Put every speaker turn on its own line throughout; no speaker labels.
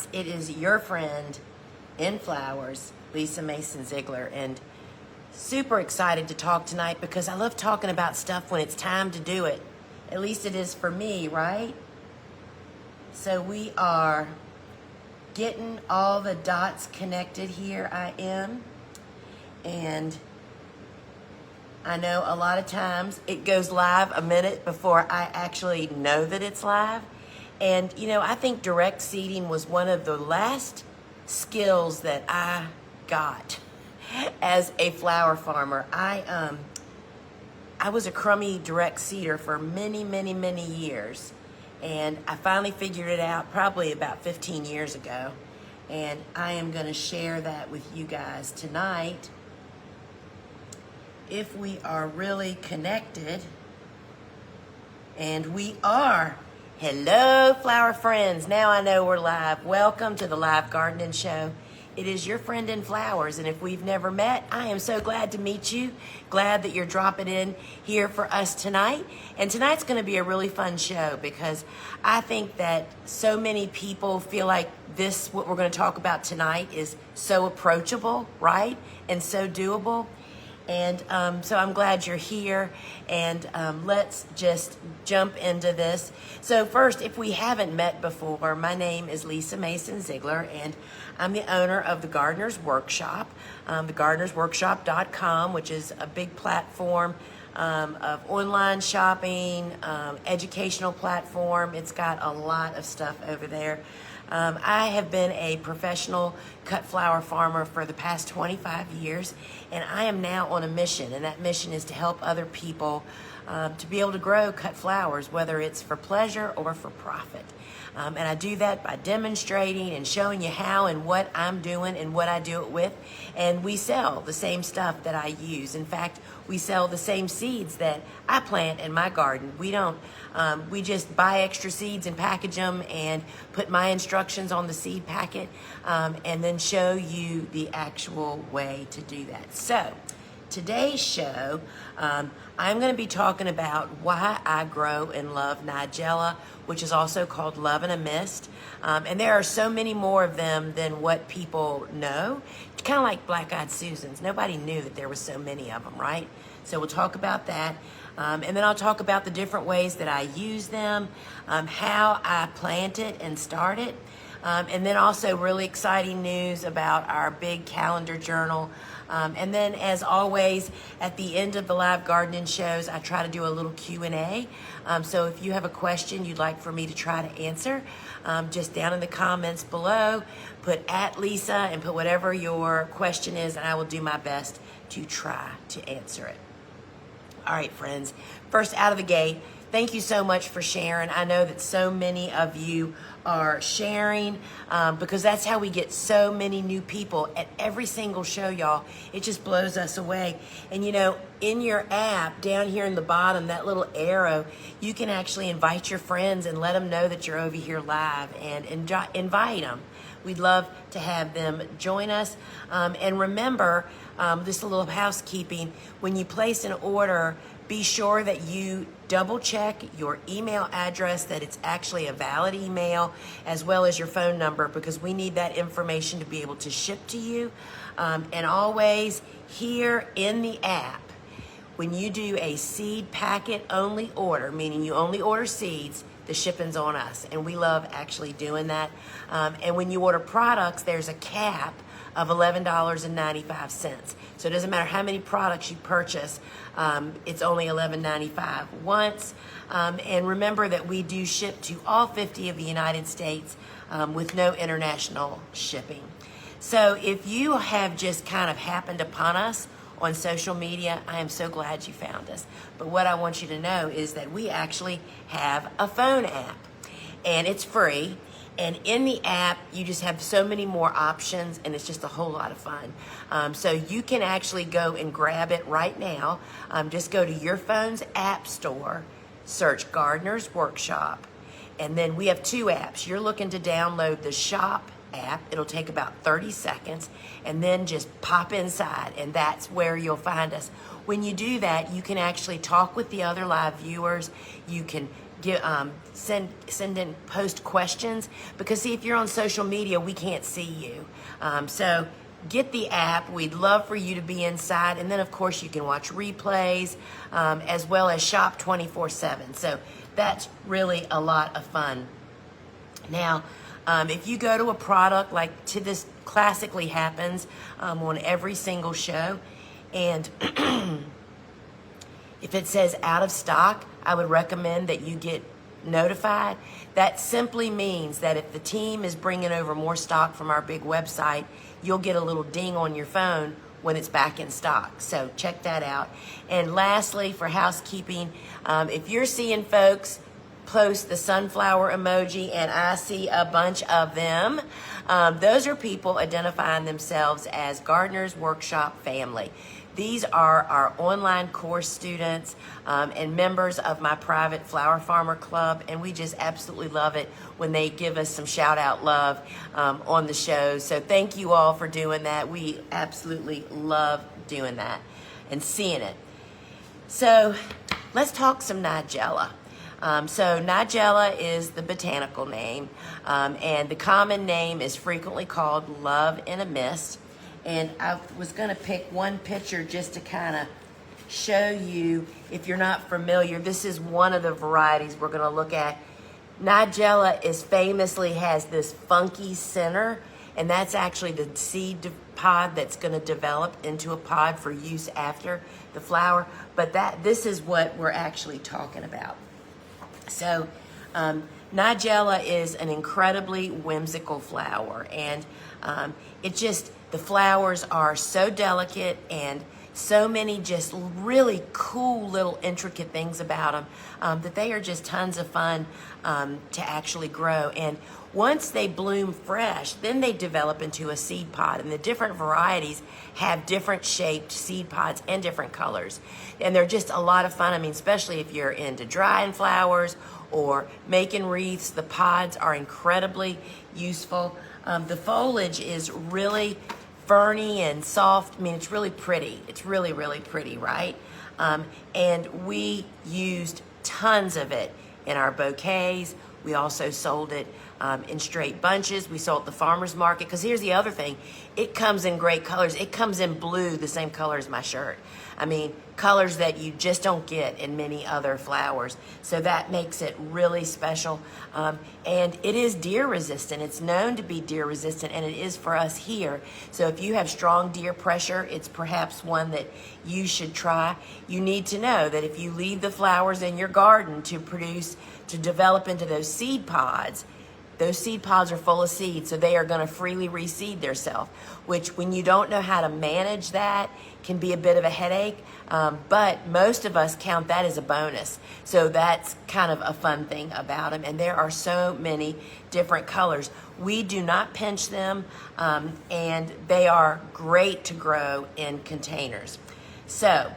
dots. It is your friend in flowers, Lisa Mason Ziegler, and super excited to talk tonight because I love talking about stuff when it's time to do it. At least it is for me, right? So we are getting all the dots connected here. I am. And I know a lot of times it goes live a minute before I actually know that it's live. And, you know, I think direct seeding was one of the last skills that I got as a flower farmer. I was a crummy direct seeder for many, many, many years. And I finally figured it out probably about 15 years ago. And I am going to share that with you guys tonight. If we are really connected, and we are. Hello, flower friends. Now I know we're live. Welcome to the Live Gardening Show. It is your friend in flowers, and if we've never met, I am so glad to meet you. Glad that you're dropping in here for us tonight. And tonight's going to be a really fun show because I think that so many people feel like what we're going to talk about tonight is so approachable, right? And so doable. And so I'm glad you're here, and let's just jump into this. So first, if we haven't met before, my name is Lisa Mason Ziegler, and I'm the owner of the Gardener's Workshop, thegardenersworkshop.com, which is a big platform of online shopping, educational platform. It's got a lot of stuff over there. I have been a professional cut flower farmer for the past 25 years, and I am now on a mission, and that mission is to help other people to be able to grow cut flowers, whether it's for pleasure or for profit. And I do that by demonstrating and showing you how and what I'm doing and what I do it with. And we sell the same stuff that I use. In fact, we sell the same seeds that I plant in my garden. We don't, we just buy extra seeds and package them and put my instructions on the seed packet and then show you the actual way to do that. So, today's show, I'm going to be talking about why I grow and love Nigella, which is also called Love in a Mist. And there are so many more of them than what people know. It's kind of like Black-Eyed Susans. Nobody knew that there was so many of them, right? So we'll talk about that. And then I'll talk about the different ways that I use them, how I plant it and start it. And then also really exciting news about our big calendar journal. And then, as always, at the end of the live gardening shows, I try to do a little Q&A. So if you have a question you'd like for me to try to answer, just down in the comments below, put @Lisa and put whatever your question is, and I will do my best to try to answer it. All right, friends. First, out of the gate, thank you so much for sharing. I know that so many of you are sharing because that's how we get so many new people at every single show, y'all. It just blows us away. And you know, in your app, down here in the bottom, that little arrow, you can actually invite your friends and let them know that you're over here live and invite them. We'd love to have them join us. And remember, just a little housekeeping, when you place an order, be sure that you double check your email address, that it's actually a valid email, as well as your phone number, because we need that information to be able to ship to you. And always here in the app, when you do a seed packet only order, meaning you only order seeds, the shipping's on us. And we love actually doing that. And when you order products, there's a cap of $11.95. So it doesn't matter how many products you purchase, it's only $11.95 once. And remember that we do ship to all 50 of the United States with no international shipping. So if you have just kind of happened upon us on social media, I am so glad you found us. But what I want you to know is that we actually have a phone app, and it's free. And in the app, you just have so many more options, and it's just a whole lot of fun. So you can actually go and grab it right now. Just go to your phone's app store, search Gardener's Workshop, and then we have two apps. You're looking to download the Shop app. It'll take about 30 seconds, and then just pop inside, and that's where you'll find us. When you do that, you can actually talk with the other live viewers. You can send in post questions, because see, if you're on social media, we can't see you. So get the app. We'd love for you to be inside. And then, of course, you can watch replays as well as shop 24/7. So that's really a lot of fun. Now, if you go to a product like this classically happens on every single show, and if it says out of stock, I would recommend that you get notified. That simply means that if the team is bringing over more stock from our big website, you'll get a little ding on your phone when it's back in stock. So check that out. And lastly, for housekeeping, if you're seeing folks post the sunflower emoji, and I see a bunch of them, those are people identifying themselves as Gardener's Workshop family. These are our online course students and members of my private Flower Farmer Club, and we just absolutely love it when they give us some shout out love on the show. So thank you all for doing that. We absolutely love doing that and seeing it. So let's talk some Nigella. So Nigella is the botanical name, and the common name is frequently called Love in a Mist. And I was going to pick one picture just to kind of show you, if you're not familiar, this is one of the varieties we're going to look at. Nigella famously has this funky center, and that's actually the seed pod that's going to develop into a pod for use after the flower. But this is what we're actually talking about. So Nigella is an incredibly whimsical flower, and the flowers are so delicate, and so many just really cool little intricate things about them that they are just tons of fun to actually grow. And once they bloom fresh, then they develop into a seed pod, and the different varieties have different shaped seed pods and different colors. And they're just a lot of fun. I mean, especially if you're into drying flowers or making wreaths, the pods are incredibly useful. The foliage is really ferny and soft. I mean, it's really pretty. It's really, really pretty, right? And we used tons of it in our bouquets. We also sold it in straight bunches. We sold at the farmer's market, because here's the other thing. It comes in great colors. It comes in blue, the same color as my shirt. I mean, colors that you just don't get in many other flowers. So that makes it really special. And it is deer resistant. It's known to be deer resistant, and it is for us here. So if you have strong deer pressure, it's perhaps one that you should try. You need to know that if you leave the flowers in your garden to develop into those seed pods are full of seeds, so they are going to freely reseed themselves, which, when you don't know how to manage that, can be a bit of a headache, but most of us count that as a bonus. So that's kind of a fun thing about them, and there are so many different colors. We do not pinch them, and they are great to grow in containers. So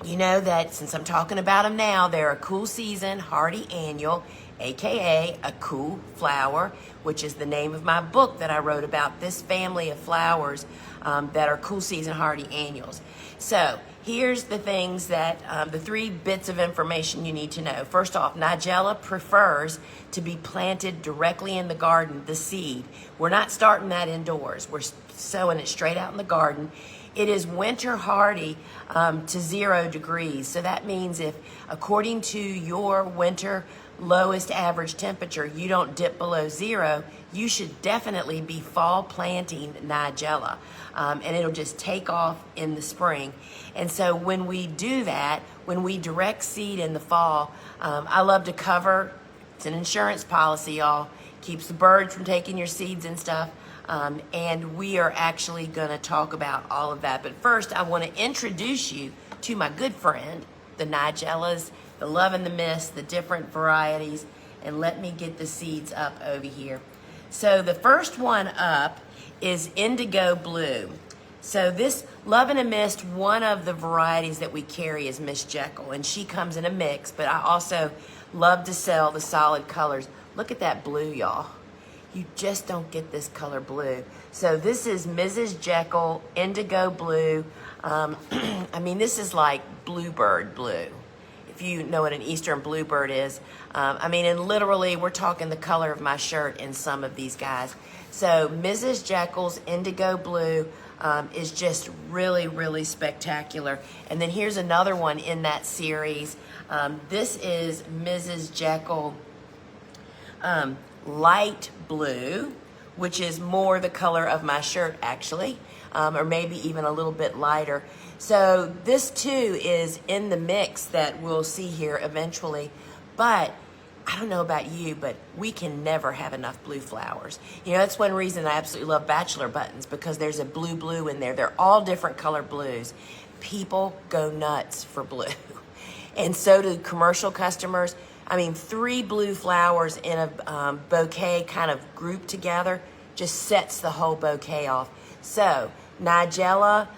you know that since I'm talking about them now, they're a cool season, hardy annual, aka a cool flower, which is the name of my book that I wrote about this family of flowers that are cool season hardy annuals. So here's the things that the 3 bits of information you need to know. First off, Nigella prefers to be planted directly in the garden, the seed. We're not starting that indoors. We're sowing it straight out in the garden. It is winter hardy to 0 degrees. So that means if, according to your winter lowest average temperature, you don't dip below 0, you should definitely be fall planting Nigella. And it'll just take off in the spring. And so when we do that, when we direct seed in the fall, I love to cover, it's an insurance policy, y'all, keeps the birds from taking your seeds and stuff. And we are actually going to talk about all of that. But first, I want to introduce you to my good friend, the Nigellas, the Love in the Mist, the different varieties, and let me get the seeds up over here. So the first one up is Indigo Blue. So this Love in a Mist, one of the varieties that we carry is Miss Jekyll, and she comes in a mix, but I also love to sell the solid colors. Look at that blue, y'all. You just don't get this color blue. So this is Mrs. Jekyll Indigo Blue. I mean, this is like bluebird blue. if you know what an eastern bluebird is. I mean, and literally we're talking the color of my shirt in some of these guys. So Mrs. Jekyll's indigo blue is just really, really spectacular. And then here's another one in that series. This is Mrs. Jekyll light blue, which is more the color of my shirt actually, or maybe even a little bit lighter. So this too is in the mix that we'll see here eventually. But I don't know about you, but we can never have enough blue flowers. You know, that's one reason I absolutely love bachelor buttons, because there's a blue in there. They're all different color blues. People go nuts for blue. And so do commercial customers. I mean, 3 blue flowers in a bouquet kind of grouped together just sets the whole bouquet off. So Nigella,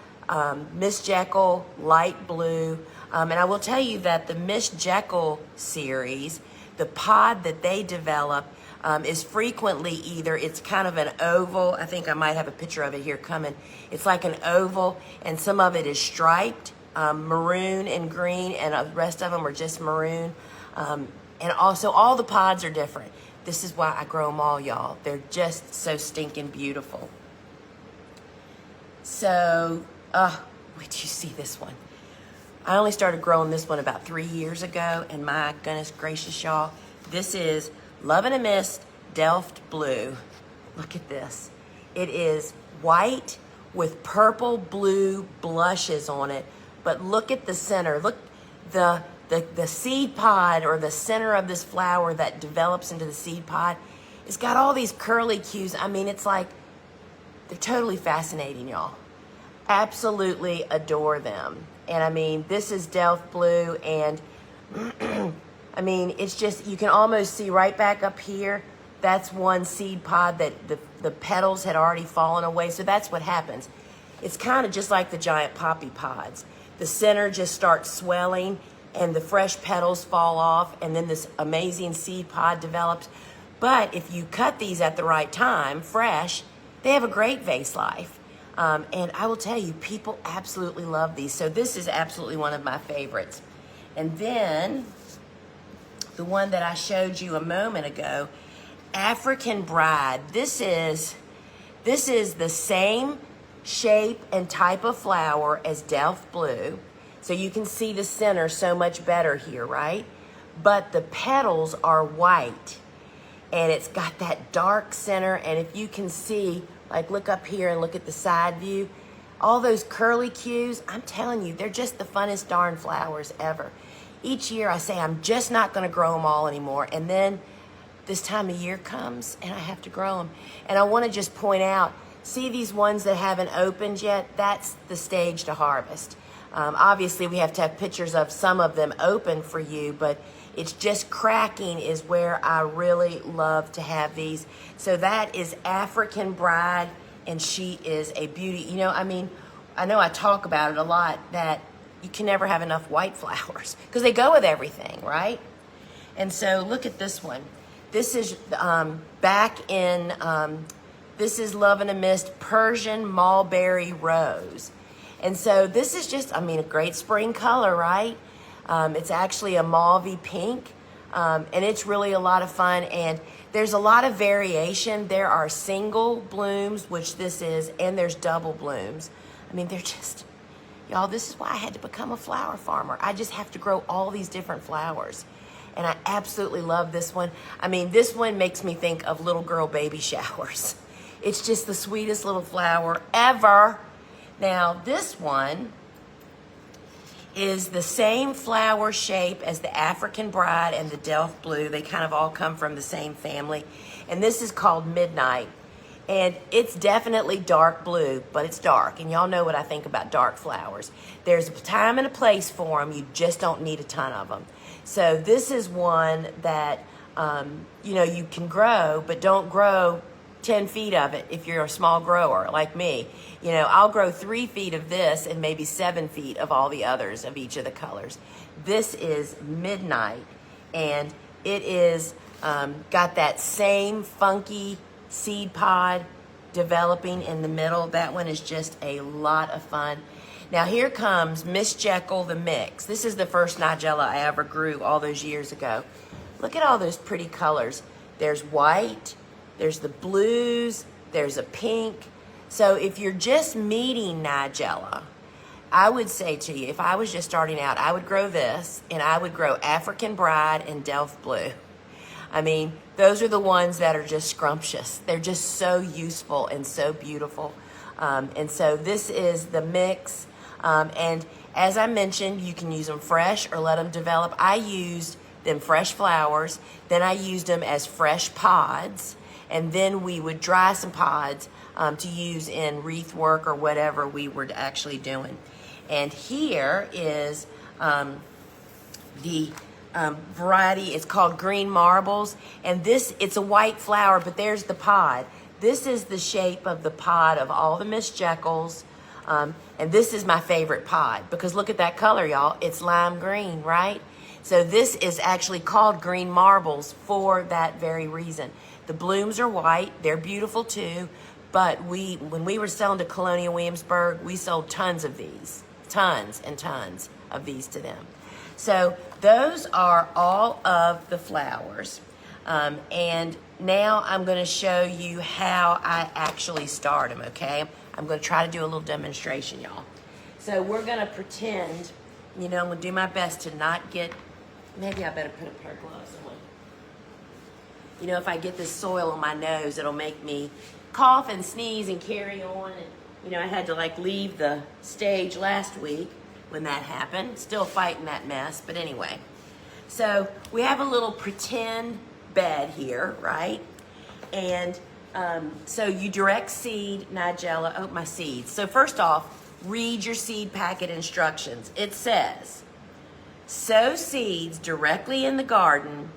Miss Jekyll, light blue. And I will tell you that the Miss Jekyll series, the pod that they develop is frequently either, it's kind of an oval. I think I might have a picture of it here coming. It's like an oval, and some of it is striped, maroon and green, and the rest of them are just maroon. And also all the pods are different. This is why I grow them all, y'all. They're just so stinking beautiful. So, wait till you see this one. I only started growing this one about 3 years ago, and my goodness gracious, y'all, this is Love and a Mist Delft Blue. Look at this. It is white with purple blue blushes on it, but look at the center. Look, the seed pod, or the center of this flower that develops into the seed pod, it's got all these curly cues. I mean, it's like, they're totally fascinating, y'all. Absolutely adore them. And I mean, this is Delft Blue, and I mean, it's just, you can almost see right back up here, that's one seed pod that the petals had already fallen away. So that's what happens. It's kind of just like the giant poppy pods. The center just starts swelling, and the fresh petals fall off, and then this amazing seed pod develops. But if you cut these at the right time, fresh, they have a great vase life. And I will tell you, people absolutely love these. So this is absolutely one of my favorites. And then the one that I showed you a moment ago, African Bride. This is the same shape and type of flower as Delft Blue. So you can see the center so much better here, right? But the petals are white, and it's got that dark center. And if you can see, like, look up here and look at the side view, all those curly cues, I'm telling you, they're just the funnest darn flowers ever. Each year I say I'm just not gonna grow them all anymore, and then this time of year comes and I have to grow them. And I wanna just point out, see these ones that haven't opened yet? That's the stage to harvest. Obviously we have to have pictures of some of them open for you, but it's just cracking is where I really love to have these. So that is African Bride, and she is a beauty. You know, I mean, I know I talk about it a lot, that you can never have enough white flowers because they go with everything, right? And so look at this one. This is this is Love and a Mist Persian Mulberry Rose. And so this is just, I mean, a great spring color, right? It's actually a mauvey pink, and it's really a lot of fun. And there's a lot of variation. There are single blooms, which this is, and there's double blooms. I mean, they're just, y'all, this is why I had to become a flower farmer. I just have to grow all these different flowers. And I absolutely love this one. I mean, this one makes me think of little girl baby showers. It's just the sweetest little flower ever. Now, this one is the same flower shape as the African Bride and the Delft Blue. They kind of all come from the same family. And this is called Midnight. And it's definitely dark blue, but it's dark. And y'all know what I think about dark flowers. There's a time and a place for them. You just don't need a ton of them. So this is one that, you know, you can grow, but don't grow 10 feet of it if you're a small grower like me. You know, I'll grow 3 feet of this and maybe 7 feet of all the others of each of the colors. This is Midnight, and it is got that same funky seed pod developing in the middle. That one is just a lot of fun. Now here comes Miss Jekyll the mix. This is the first Nigella I ever grew all those years ago. Look at all those pretty colors. There's white, there's the blues, there's a pink. So if you're just meeting Nigella, I would say to you, if I was just starting out, I would grow this, and I would grow African Bride and Delft Blue. I mean, those are the ones that are just scrumptious. They're just so useful and so beautiful. And so this is the mix. And as I mentioned, you can use them fresh or let them develop. I used them fresh flowers. Then I used them as fresh pods. And then we would dry some pods to use in wreath work or whatever we were actually doing. And here is the variety. It's called Green Marbles. And this, it's a white flower, but there's the pod. This is the shape of the pod of all the Miss Jekylls. And this is my favorite pod because look at that color, y'all. It's lime green, right? So this is actually called Green Marbles for that very reason. The blooms are white. They're beautiful too. But when we were selling to Colonial Williamsburg, we sold tons of these. Tons and tons of these to them. So those are all of the flowers. And now I'm going to show you how I actually start them, okay? I'm going to try to do a little demonstration, y'all. So we're going to pretend, I'm going to do my best to not get, maybe I better put a pair of gloves on. If I get this soil on my nose, it'll make me cough and sneeze and carry on. And, I had to leave the stage last week when that happened. Still fighting that mess, but anyway. So we have a little pretend bed here, right? And so you direct seed Nigella, oh, my seeds. So first off, read your seed packet instructions. It says, sow seeds directly in the garden.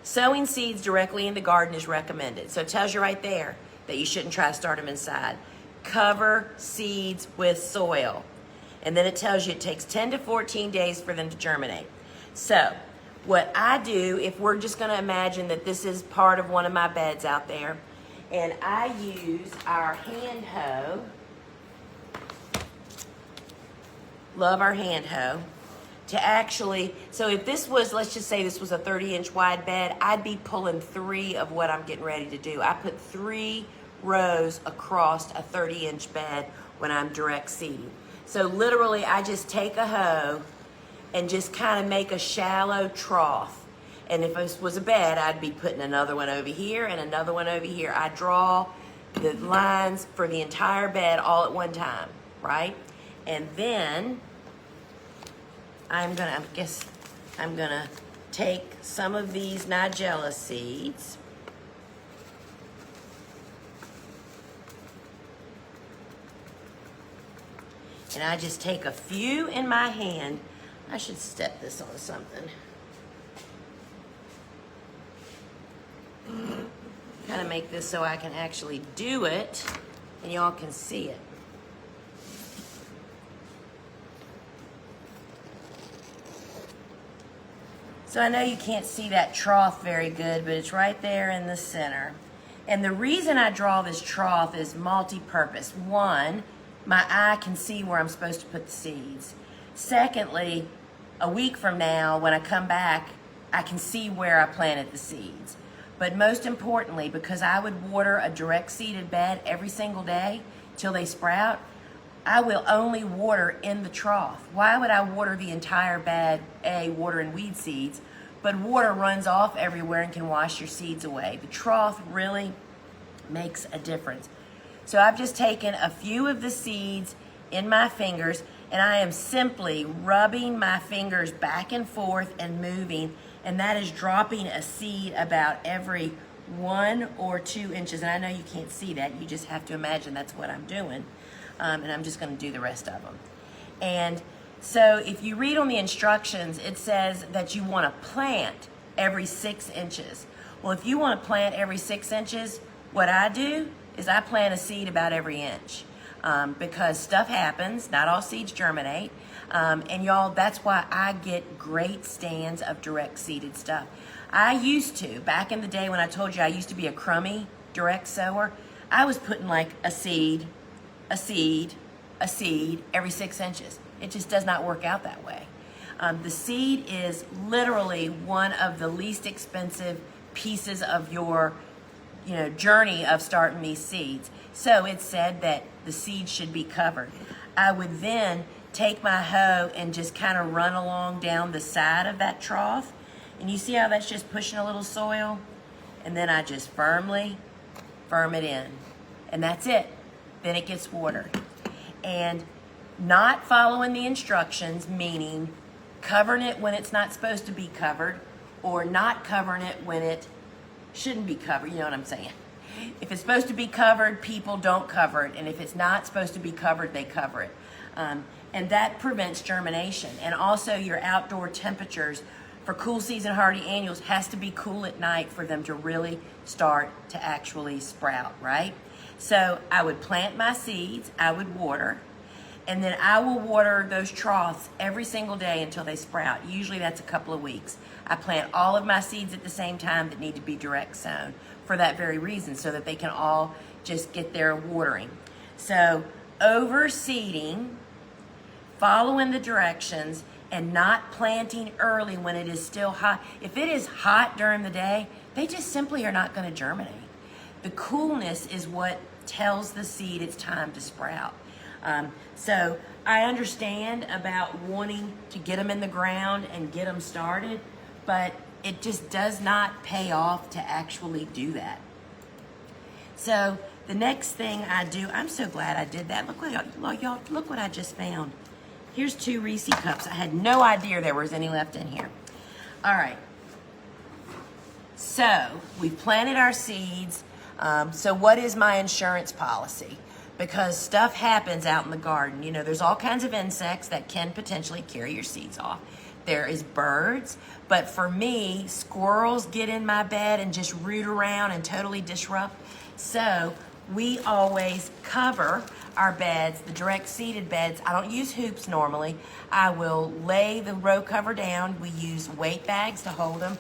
Sowing seeds directly in the garden is recommended. So it tells you right there that you shouldn't try to start them inside. Cover seeds with soil. And then it tells you it takes 10 to 14 days for them to germinate. So what I do, if we're just going to imagine that this is part of one of my beds out there, and I use our hand hoe, love our hand hoe, to actually, so if this was, let's just say this was a 30-inch wide bed, I'd be pulling 3 of what I'm getting ready to do. I put 3 rows across a 30-inch bed when I'm direct seeding. So literally, I just take a hoe and just kind of make a shallow trough. And if this was a bed, I'd be putting another one over here and another one over here. I draw the lines for the entire bed all at one time, right? And then I'm gonna take some of these Nigella seeds. And I just take a few in my hand. I should step this on something. Kind of make this so I can actually do it and y'all can see it. So I know you can't see that trough very good, but it's right there in the center. And the reason I draw this trough is multi-purpose. One, my eye can see where I'm supposed to put the seeds. Secondly, a week from now, when I come back, I can see where I planted the seeds. But most importantly, because I would water a direct seeded bed every single day till they sprout, I will only water in the trough. Why would I water the entire bed, water and weed seeds, but water runs off everywhere and can wash your seeds away? The trough really makes a difference. So I've just taken a few of the seeds in my fingers, and I am simply rubbing my fingers back and forth and moving, and that is dropping a seed about every 1 or 2 inches. And I know you can't see that. You just have to imagine that's what I'm doing. And I'm just going to do the rest of them. And so if you read on the instructions, it says that you want to plant every 6 inches. Well, if you want to plant every 6 inches, what I do is I plant a seed about every inch. Because stuff happens, not all seeds germinate. And y'all, that's why I get great stands of direct seeded stuff. I used to, back in the day when I told you I used to be a crummy direct sower, I was putting like a seed, a seed every 6 inches. It just does not work out that way. The seed is literally one of the least expensive pieces of your journey of starting these seeds. So it's said that the seed should be covered. I would then take my hoe and just kind of run along down the side of that trough. And you see how that's just pushing a little soil? And then I just firm it in. And that's it. Then it gets watered. And not following the instructions, meaning covering it when it's not supposed to be covered, or not covering it when it shouldn't be covered. You know what I'm saying? If it's supposed to be covered, people don't cover it. And if it's not supposed to be covered, they cover it. And that prevents germination. And also your outdoor temperatures for cool season hardy annuals has to be cool at night for them to really start to actually sprout, right? So I would plant my seeds, I would water, and then I will water those troughs every single day until they sprout. Usually that's a couple of weeks. I plant all of my seeds at the same time that need to be direct sown for that very reason, so that they can all just get their watering. So overseeding, following the directions, and not planting early when it is still hot. If it is hot during the day, they just simply are not going to germinate. The coolness is what tells the seed it's time to sprout. So I understand about wanting to get them in the ground and get them started, but it just does not pay off to actually do that. So the next thing I do, I'm so glad I did that. Look what y'all, look what I just found. Here's 2 Reese cups. I had no idea there was any left in here. All right. So we've planted our seeds. So what is my insurance policy? Because stuff happens out in the garden. You know, there's all kinds of insects that can potentially carry your seeds off. There is birds, but for me, squirrels get in my bed and just root around and totally disrupt. So we always cover our beds, the direct seeded beds. I don't use hoops normally. I will lay the row cover down. We use weight bags to hold them.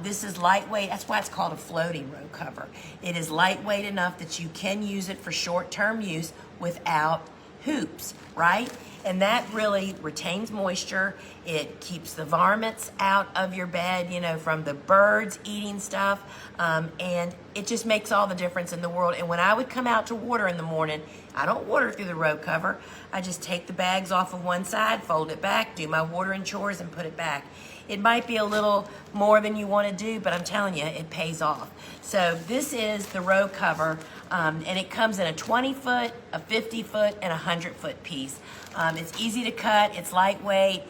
This is lightweight. That's why it's called a floating row cover. It is lightweight enough that you can use it for short-term use without hoops, right? And that really retains moisture. It keeps the varmints out of your bed, you know, from the birds eating stuff. And it just makes all the difference in the world. And when I would come out to water in the morning, I don't water through the row cover. I just take the bags off of one side, fold it back, do my watering chores, and put it back. It might be a little more than you want to do, but I'm telling you, it pays off. So this is the row cover, and it comes in a 20-foot, a 50-foot, and a 100-foot piece. It's easy to cut, it's lightweight,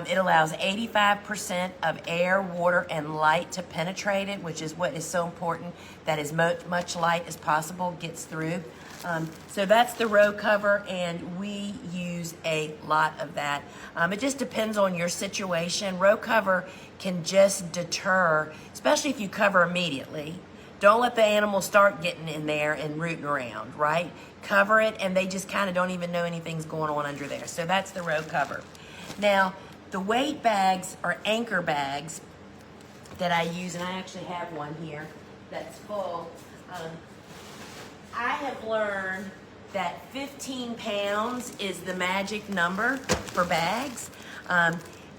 it allows 85% of air, water, and light to penetrate it, which is what is so important, that as much light as possible gets through. So that's the row cover, and we use a lot of that. It just depends on your situation. Row cover can just deter, especially if you cover immediately. Don't let the animals start getting in there and rooting around, right? Cover it, and they just kind of don't even know anything's going on under there. So that's the row cover. Now, the weight bags are anchor bags that I use, and I actually have one here that's full. I have learned that 15 pounds is the magic number for bags.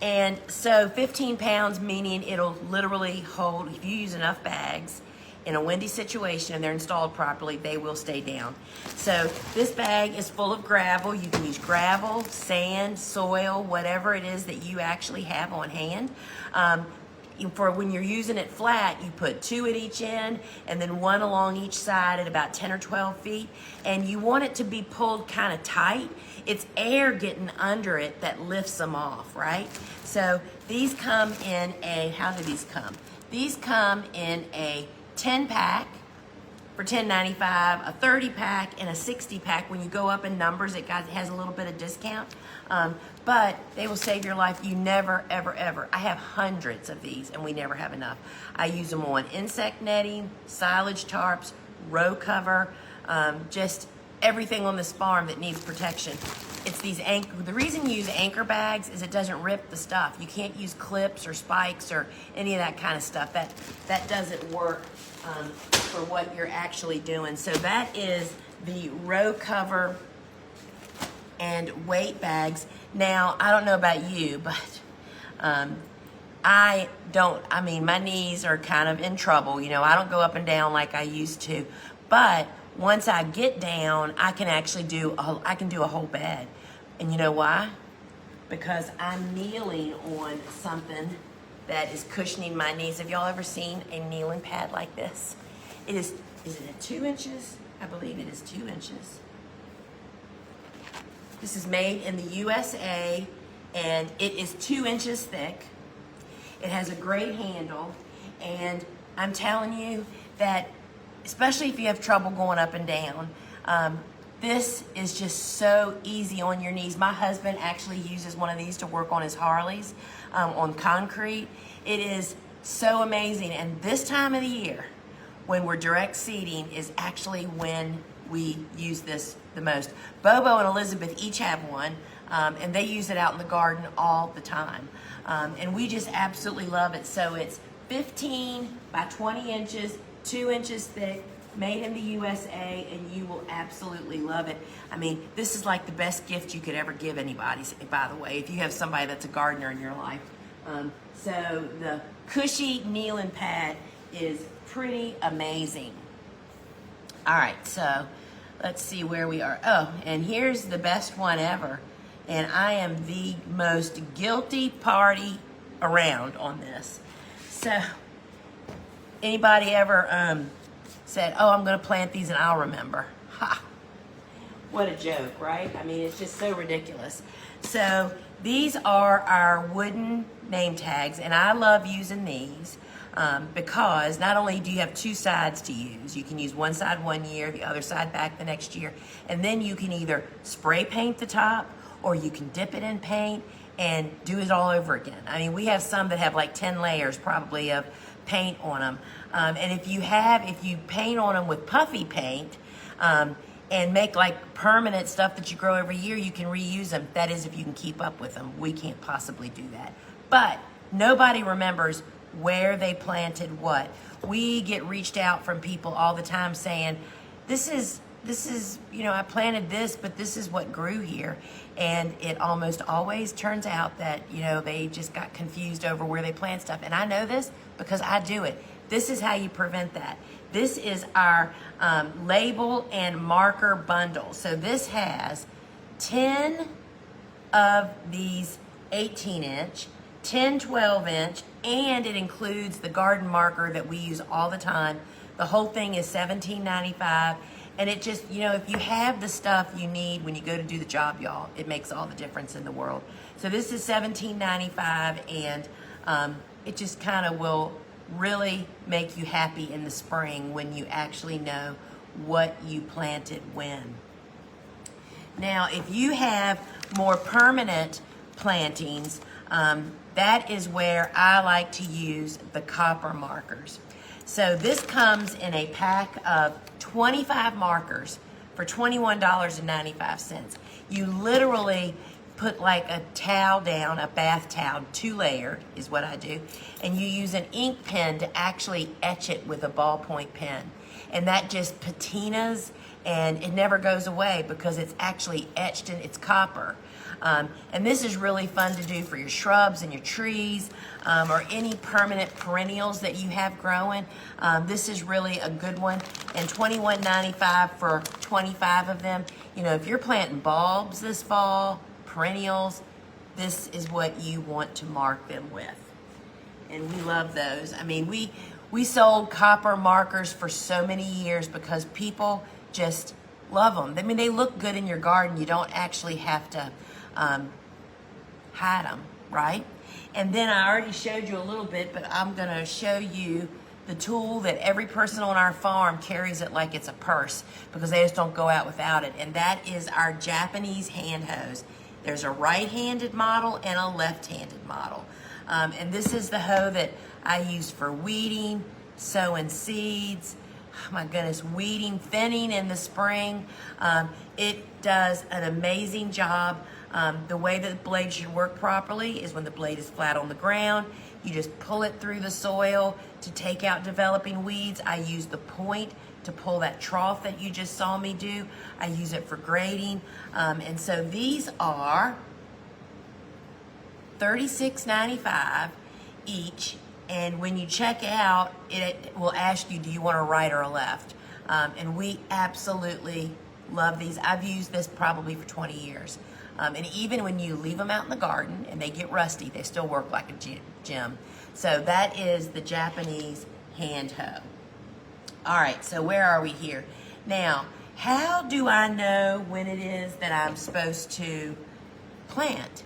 And so 15 pounds, meaning it'll literally hold, if you use enough bags in a windy situation and they're installed properly, they will stay down. So this bag is full of gravel. You can use gravel, sand, soil, whatever it is that you actually have on hand. For when you're using it flat, you put 2 at each end and then 1 along each side at about 10 or 12 feet. And you want it to be pulled kind of tight. It's air getting under it that lifts them off, right? So these come in a, how do these come? These come in a 10 pack for $10.95, a 30 pack, and a 60 pack. When you go up in numbers, it has a little bit of discount. But they will save your life. You never, ever, ever. I have hundreds of these, and we never have enough. I use them on insect netting, silage tarps, row cover, just everything on this farm that needs protection. It's these anchor. The reason you use anchor bags is it doesn't rip the stuff. You can't use clips or spikes or any of that kind of stuff. That doesn't work for what you're actually doing. So that is the row cover and weight bags. Now, I don't know about you, but my knees are kind of in trouble. You know, I don't go up and down like I used to. But once I get down, I can actually do a whole bed. And you know why? Because I'm kneeling on something that is cushioning my knees. Have y'all ever seen a kneeling pad like this? Is it 2 inches? I believe it is 2 inches. This is made in the USA, and it is 2 inches thick. It has a great handle, and I'm telling you that, especially if you have trouble going up and down, this is just so easy on your knees. My husband actually uses one of these to work on his Harleys on concrete. It is so amazing. And this time of the year, when we're direct seating, is actually when we use this the most. Bobo and Elizabeth each have one, and they use it out in the garden all the time. And we just absolutely love it. So it's 15 by 20 inches, 2 inches thick, made in the USA, and you will absolutely love it. I mean, this is like the best gift you could ever give anybody, by the way, if you have somebody that's a gardener in your life. So the cushy kneeling pad is pretty amazing. All right, so let's see where we are. Oh, and here's the best one ever. And I am the most guilty party around on this. So, anybody ever said, oh, I'm going to plant these and I'll remember? Ha! What a joke, right? I mean, it's just so ridiculous. So, these are our wooden name tags, and I love using these because not only do you have two sides to use, you can use one side 1 year, the other side back the next year, and then you can either spray paint the top or you can dip it in paint and do it all over again. I mean, we have some that have like 10 layers probably of paint on them. And if you paint on them with puffy paint and make like permanent stuff that you grow every year, you can reuse them. That is, if you can keep up with them. We can't possibly do that. But nobody remembers where they planted what. We get reached out from people all the time saying, this is, I planted this, but this is what grew here. And it almost always turns out that, they just got confused over where they plant stuff. And I know this because I do it. This is how you prevent that. This is our label and marker bundle. So this has 10 of these 18-inch, 10 12-inch, and it includes the garden marker that we use all the time. The whole thing is $17.95. And it just, if you have the stuff you need when you go to do the job, y'all, it makes all the difference in the world. So this is $17.95, and it just kind of will really make you happy in the spring when you actually know what you planted when. Now, if you have more permanent plantings, that is where I like to use the copper markers. So this comes in a pack of 25 markers for $21.95. You literally put like a towel down, a bath towel, 2-layered is what I do, and you use an ink pen to actually etch it with a ballpoint pen. And that just patinas, and it never goes away because it's actually etched and it's copper. And this is really fun to do for your shrubs and your trees or any permanent perennials that you have growing. This is really a good one. And $21.95 for 25 of them. If you're planting bulbs this fall, perennials, this is what you want to mark them with. And we love those. I mean, we sold copper markers for so many years because people just love them. I mean, they look good in your garden. You don't actually have to hide them, right? And then I already showed you a little bit, but I'm going to show you the tool that every person on our farm carries it like it's a purse because they just don't go out without it. And that is our Japanese hand hose. There's a right-handed model and a left-handed model. And this is the hoe that I use for weeding, sowing seeds, oh my goodness, weeding, thinning in the spring. It does an amazing job. The way that the blade should work properly is when the blade is flat on the ground. You just pull it through the soil to take out developing weeds. I use the point to pull that trough that you just saw me do. I use it for grading. And so these are $36.95 each. And when you check out, it will ask you, do you want a right or a left? And we absolutely love these. I've used this probably for 20 years. And even when you leave them out in the garden and they get rusty, they still work like a gem. So that is the Japanese hand hoe. All right, so where are we here? Now, how do I know when it is that I'm supposed to plant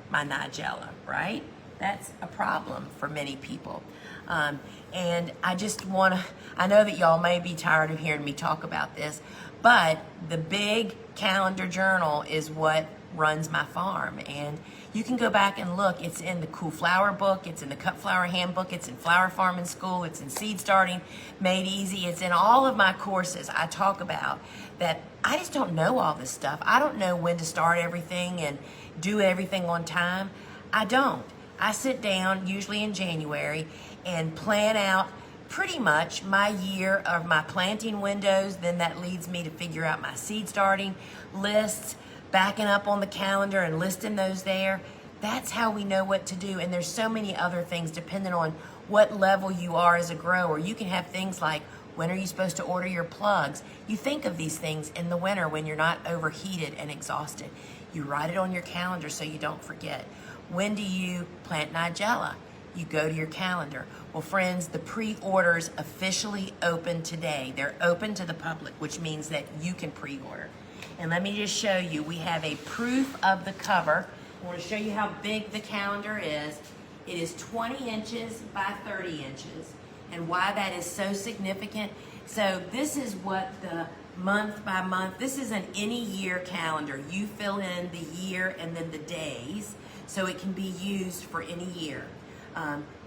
my Nigella, right? That's a problem for many people. And I just want to, I know that y'all may be tired of hearing me talk about this, but the big calendar journal is what runs my farm. And you can go back and look. It's in the Cool Flower book. It's in the Cut Flower Handbook. It's in Flower Farming School. It's in Seed Starting Made Easy. It's in all of my courses. I talk about that. I just don't know all this stuff. I don't know when to start everything and do everything on time. I don't. I sit down usually in January and plan out pretty much my year of my planting windows. Then that leads me to figure out my seed starting lists, backing up on the calendar and listing those there. That's how we know what to do. And there's so many other things depending on what level you are as a grower. You can have things like, when are you supposed to order your plugs? You think of these things in the winter when you're not overheated and exhausted. You write it on your calendar so you don't forget. When do you plant Nigella? You go to your calendar. Well, friends, the pre-orders officially open today. They're open to the public, which means that you can pre-order. And let me just show you, we have a proof of the cover. I want to show you how big the calendar is. It is 20 inches by 30 inches. And why that is so significant. So this is what the month by month, this is an any year calendar. You fill in the year and then the days, so it can be used for any year.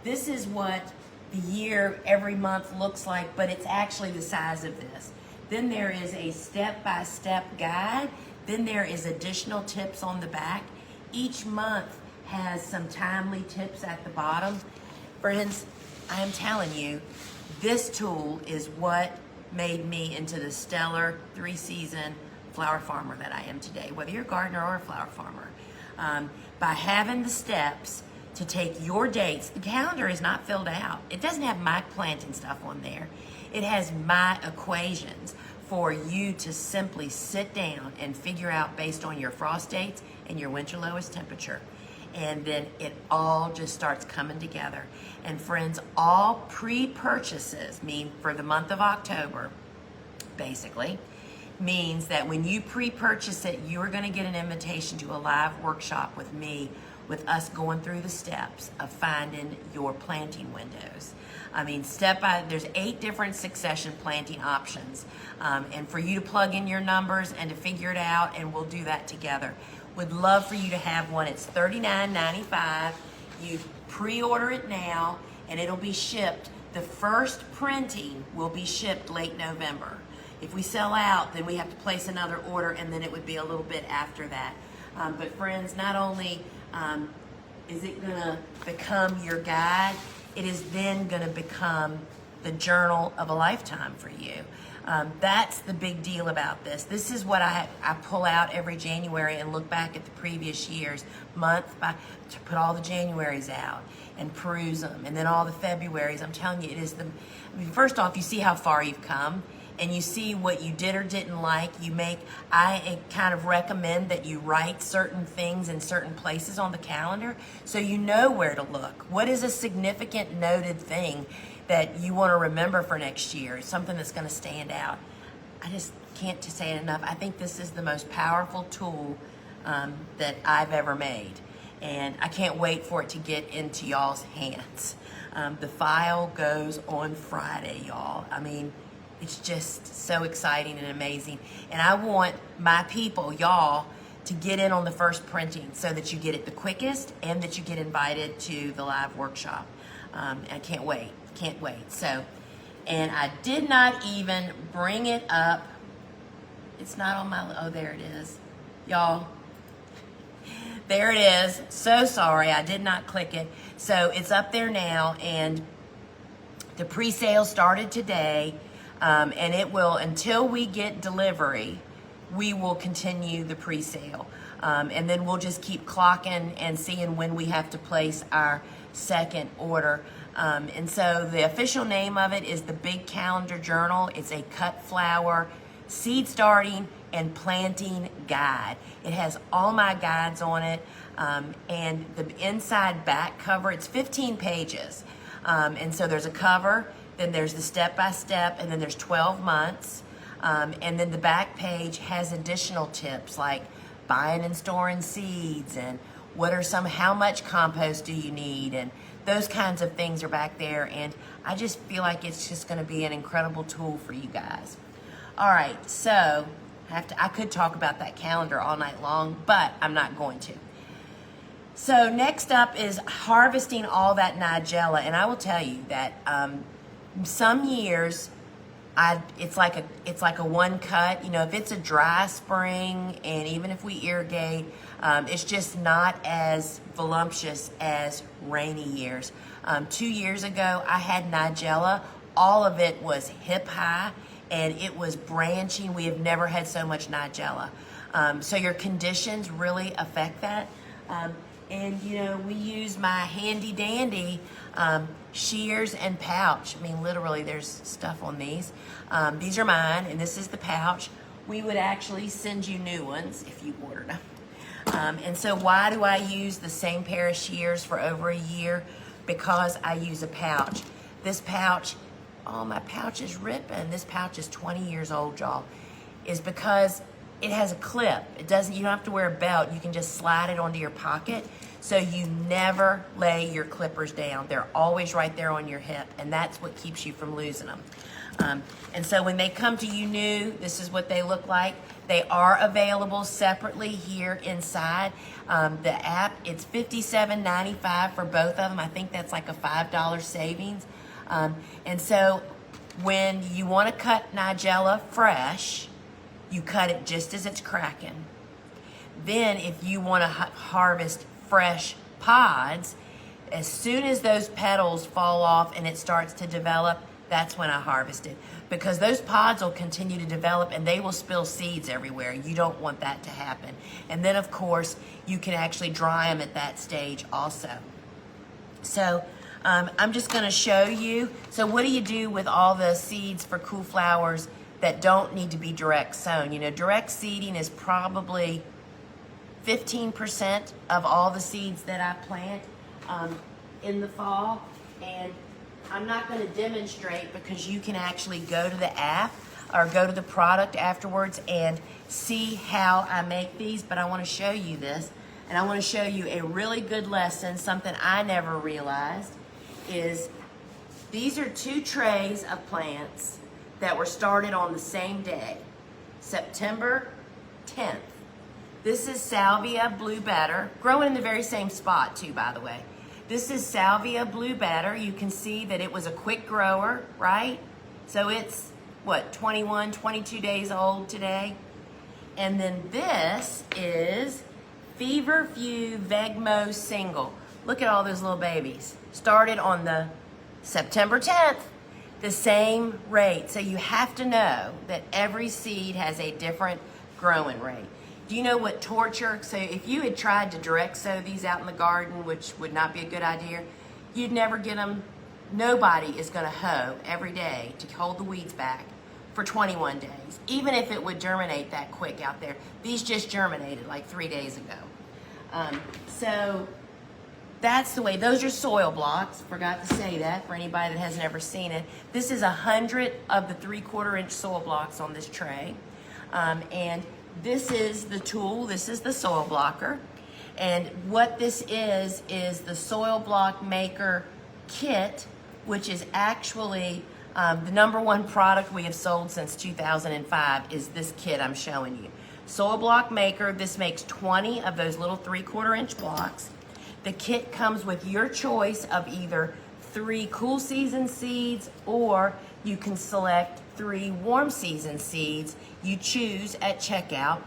This is what the year every month looks like, but it's actually the size of this. Then there is a step-by-step guide. Then there is additional tips on the back. Each month has some timely tips at the bottom. Friends, I am telling you, this tool is what made me into the stellar 3-season flower farmer that I am today, whether you're a gardener or a flower farmer. By having the steps to take your dates, the calendar is not filled out. It doesn't have my planting stuff on there. It has my equations for you to simply sit down and figure out based on your frost dates and your winter lowest temperature. And then it all just starts coming together. And friends, all pre-purchases mean for the month of October, basically, means that when you pre-purchase it, you're going to get an invitation to a live workshop with me, with us going through the steps of finding your planting windows. I mean, there's 8 different succession planting options. And for you to plug in your numbers and to figure it out, and we'll do that together. Would love for you to have one. It's $39.95. You pre-order it now, and it'll be shipped. The first printing will be shipped late November. If we sell out, then we have to place another order, and then it would be a little bit after that. But friends, not only is it going to become your guide, it is then going to become the journal of a lifetime for you. That's the big deal about this. This is what I pull out every January and look back at the previous years, month by, to put all the Januaries out and peruse them, and then all the Februaries. I'm telling you, it is first off, you see how far you've come, and you see what you did or didn't like. I kind of recommend that you write certain things in certain places on the calendar so you know where to look. What is a significant noted thing that you want to remember for next year, something that's going to stand out? I just can't say it enough. I think this is the most powerful tool that I've ever made, and I can't wait for it to get into y'all's hands. The file goes on Friday, y'all. I mean, it's just so exciting and amazing, and I want my people, y'all, to get in on the first printing so that you get it the quickest and that you get invited to the live workshop. I can't wait. Can't wait. So, and I did not even bring it up. It's not on my, oh, there it is. Y'all, there it is. So sorry, I did not click it. So it's up there now, and the pre-sale started today. And it will, until we get delivery, we will continue the pre-sale. And then we'll just keep clocking and seeing when we have to place our second order. And so the official name of it is the Big Calendar Journal. It's a cut flower, seed starting, and planting guide. It has all my guides on it. And the inside back cover, it's 15 pages. And so there's a cover, then there's the step-by-step, and then there's 12 months. And then the back page has additional tips like buying and storing seeds, and how much compost do you need, and those kinds of things are back there. And I just feel like it's just going to be an incredible tool for you guys. All right, so I could talk about that calendar all night long, but I'm not going to. So next up is harvesting all that Nigella, and I will tell you that some years it's like a one cut. You know, if it's a dry spring, and even if we irrigate, it's just not as voluptuous as rainy years. 2 years ago, I had Nigella. All of it was hip high, and it was branching. We have never had so much Nigella. So your conditions really affect that. And you know, we use my handy dandy shears and pouch. I mean, literally, there's stuff on these. These are mine, and this is the pouch. We would actually send you new ones if you ordered them. And so why do I use the same pair of shears for over a year? Because I use a pouch. This pouch, oh, my pouch is ripping. This pouch is 20 years old, y'all. Is because it has a clip. You don't have to wear a belt. You can just slide it onto your pocket. So you never lay your clippers down. They're always right there on your hip, and that's what keeps you from losing them. And so when they come to you new, this is what they look like. They are available separately here inside. The app, it's $57.95 for both of them. I think that's like a $5 savings. And so when you want to cut Nigella fresh, you cut it just as it's cracking. Then if you want to harvest fresh pods, as soon as those petals fall off and it starts to develop, that's when I harvest it, because those pods will continue to develop and they will spill seeds everywhere. You don't want that to happen. And then of course you can actually dry them at that stage also. So I'm just going to show you. So what do you do with all the seeds for cool flowers that don't need to be direct sown? You know, direct seeding is probably 15% of all the seeds that I plant in the fall. And I'm not going to demonstrate because you can actually go to the app or go to the product afterwards and see how I make these, but I want to show you this. And I want to show you a really good lesson. Something I never realized is these are 2 trays of plants that were started on the same day, September 10th. This is Salvia Blue Batter, growing in the very same spot too, by the way. This is Salvia Blue Batter. You can see that it was a quick grower, right? So it's, what, 21, 22 days old today? And then this is Feverfew Vegmo Single. Look at all those little babies. Started on the September 10th, the same rate. So you have to know that every seed has a different growing rate. Do you know what torture? So if you had tried to direct sow these out in the garden, which would not be a good idea, you'd never get them. Nobody is going to hoe every day to hold the weeds back for 21 days, even if it would germinate that quick out there. These just germinated like 3 days ago. So that's the way. Those are soil blocks. Forgot to say that for anybody that has never seen it. This is 100 of the 3/4 inch soil blocks on this tray. And this is the tool. This is the soil blocker. And what this is the soil block maker kit, which is actually the #1 product we have sold since 2005 is this kit I'm showing you. Soil block maker, this makes 20 of those little 3/4 inch blocks. The kit comes with your choice of either 3 cool season seeds, or you can select 3 warm season seeds. You choose at checkout.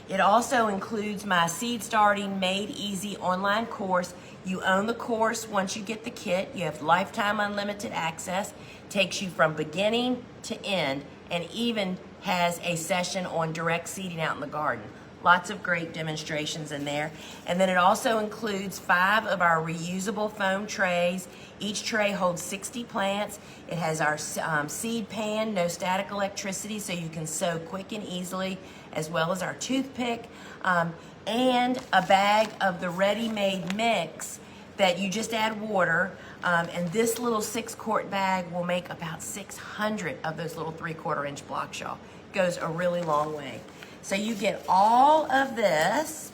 It also includes my Seed Starting Made Easy online course. You own the course once you get the kit. You have lifetime unlimited access. Takes you from beginning to end, and even has a session on direct seeding out in the garden. Lots of great demonstrations in there. And then it also includes 5 of our reusable foam trays. Each tray holds 60 plants. It has our seed pan, no static electricity, so you can sow quick and easily, as well as our toothpick, and a bag of the ready-made mix that you just add water. And this little 6-quart bag will make about 600 of those little 3/4 inch blocks, y'all. Goes a really long way. So you get all of this,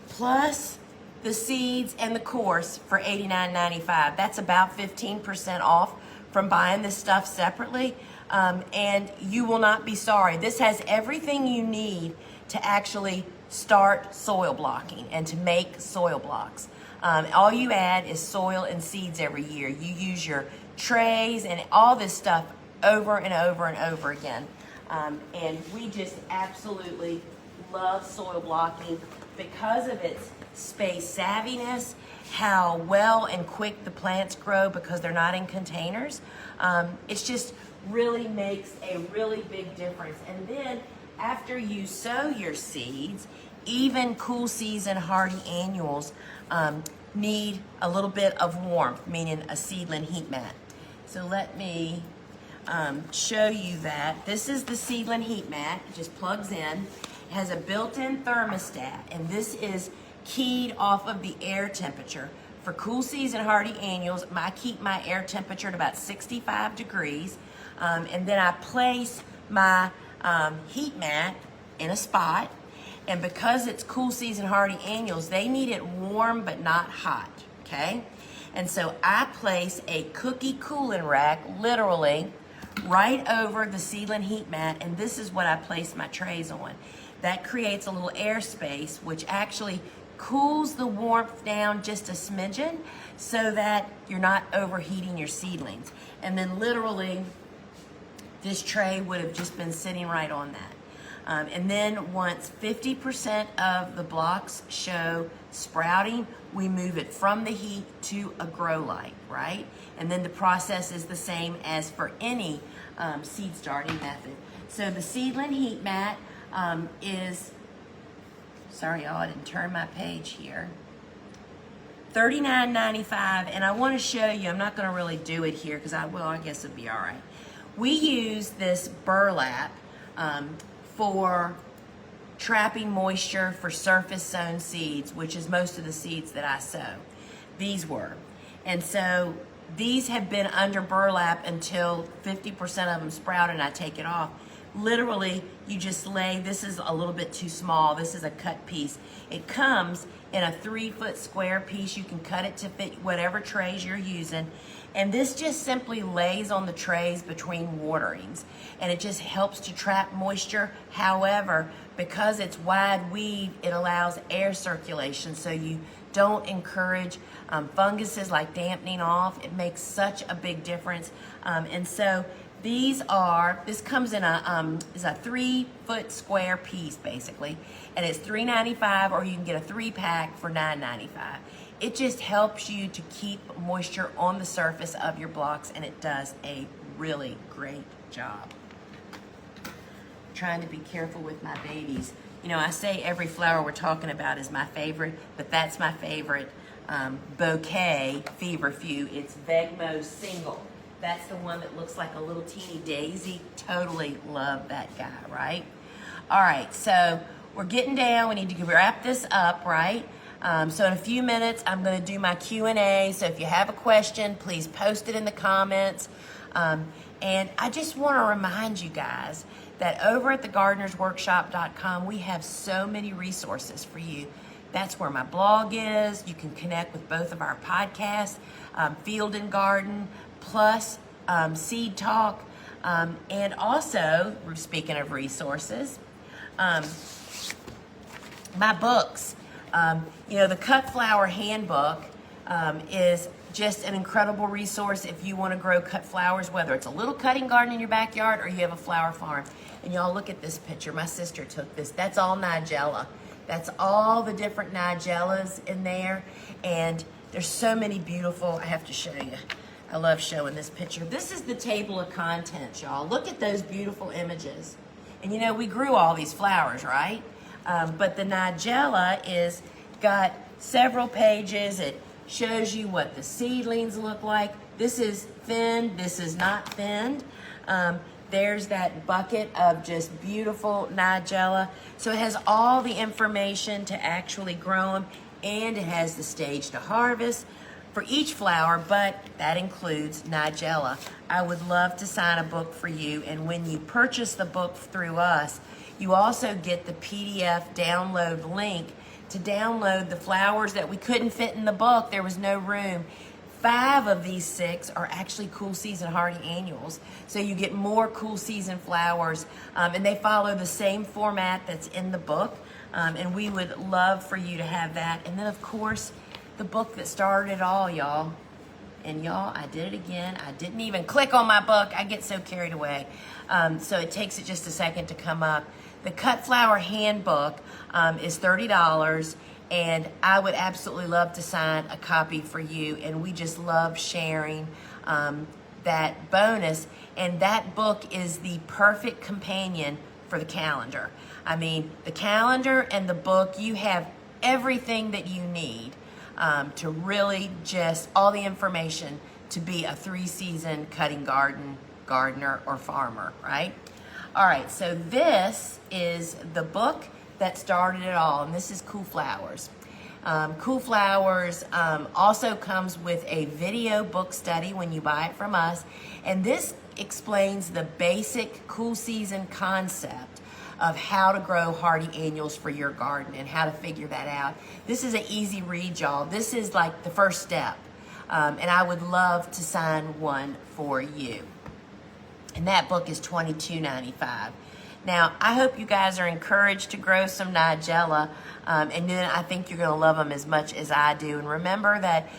plus the seeds and the course for $89.95. That's about 15% off from buying this stuff separately. And you will not be sorry. This has everything you need to actually start soil blocking and to make soil blocks. All you add is soil and seeds every year. You use your trays and all this stuff over and over and over again. And we just absolutely love soil blocking because of its space savviness, how well and quick the plants grow because they're not in containers. It's just really makes a really big difference. And then after you sow your seeds, even cool season hardy annuals need a little bit of warmth, meaning a seedling heat mat. So let me show you that. This is the seedling heat mat. It just plugs in. It has a built-in thermostat, and this is keyed off of the air temperature. For cool season hardy annuals, I keep my air temperature at about 65 degrees, and then I place my heat mat in a spot. And because it's cool season hardy annuals, they need it warm but not hot, okay? And so I place a cookie cooling rack, literally, right over the seedling heat mat, and this is what I place my trays on. That creates a little air space, which actually cools the warmth down just a smidgen so that you're not overheating your seedlings. And then literally, this tray would have just been sitting right on that. And then once 50% of the blocks show sprouting, we move it from the heat to a grow light, right? And then the process is the same as for any seed starting method. So the seedling heat mat is, sorry y'all, I didn't turn my page here, $39.95, and I want to show you, I'm not going to really do it here because I guess it'll be all right. We use this burlap for trapping moisture for surface sown seeds, which is most of the seeds that I sow. These were. And so these have been under burlap until 50% of them sprout and I take it off. Literally, you just lay, this is a little bit too small, this is a cut piece. It comes in a 3-foot square piece. You can cut it to fit whatever trays you're using. And this just simply lays on the trays between waterings. And it just helps to trap moisture. However, because it's wide weave, it allows air circulation. So you don't encourage funguses like dampening off. It makes such a big difference. And so this comes in is a 3-foot square piece basically. And it's $3.95, or you can get a 3-pack for $9.95. It just helps you to keep moisture on the surface of your blocks, and it does a really great job. Trying to be careful with my babies. You know, I say every flower we're talking about is my favorite, but that's my favorite bouquet feverfew. It's Vegmo Single. That's the one that looks like a little teeny daisy. Totally love that guy, right? All right, so we're getting down. We need to wrap this up, right? So in a few minutes, I'm going to do my Q&A. So if you have a question, please post it in the comments. And I just want to remind you guys that over at thegardenersworkshop.com, we have so many resources for you. That's where my blog is. You can connect with both of our podcasts, Field and Garden, plus Seed Talk. And also, speaking of resources, my books. You know, the Cut Flower Handbook is just an incredible resource if you want to grow cut flowers, whether it's a little cutting garden in your backyard or you have a flower farm. And y'all look at this picture. My sister took this. That's all Nigella. That's all the different Nigellas in there. And there's so many beautiful, I have to show you. I love showing this picture. This is the table of contents, y'all. Look at those beautiful images. And you know, we grew all these flowers, right? But the Nigella is got several pages. It shows you what the seedlings look like. This is thinned, this is not thinned. There's that bucket of just beautiful Nigella. So it has all the information to actually grow them, and it has the stage to harvest for each flower, but that includes Nigella. I would love to sign a book for you, and when you purchase the book through us, you also get the PDF download link to download the flowers that we couldn't fit in the book. There was no room. 5 of these 6 are actually cool season hardy annuals. So you get more cool season flowers, and they follow the same format that's in the book. And we would love for you to have that. And then of course, the book that started it all, y'all. And y'all, I did it again. I didn't even click on my book. I get so carried away. So it takes it just a second to come up. The Cut Flower Handbook is $30. And I would absolutely love to sign a copy for you. And we just love sharing that bonus. And that book is the perfect companion for the calendar. I mean, the calendar and the book, you have everything that you need to really just, all the information to be a 3-season cutting gardener or farmer, right? All right, so this is the book that started it all, and this is Cool Flowers. Cool Flowers also comes with a video book study when you buy it from us, and this explains the basic cool season concept of how to grow hardy annuals for your garden and how to figure that out. This is an easy read, y'all. This is like the first step, and I would love to sign one for you. And that book is $22.95. Now, I hope you guys are encouraged to grow some Nigella, and then I think you're going to love them as much as I do. And remember that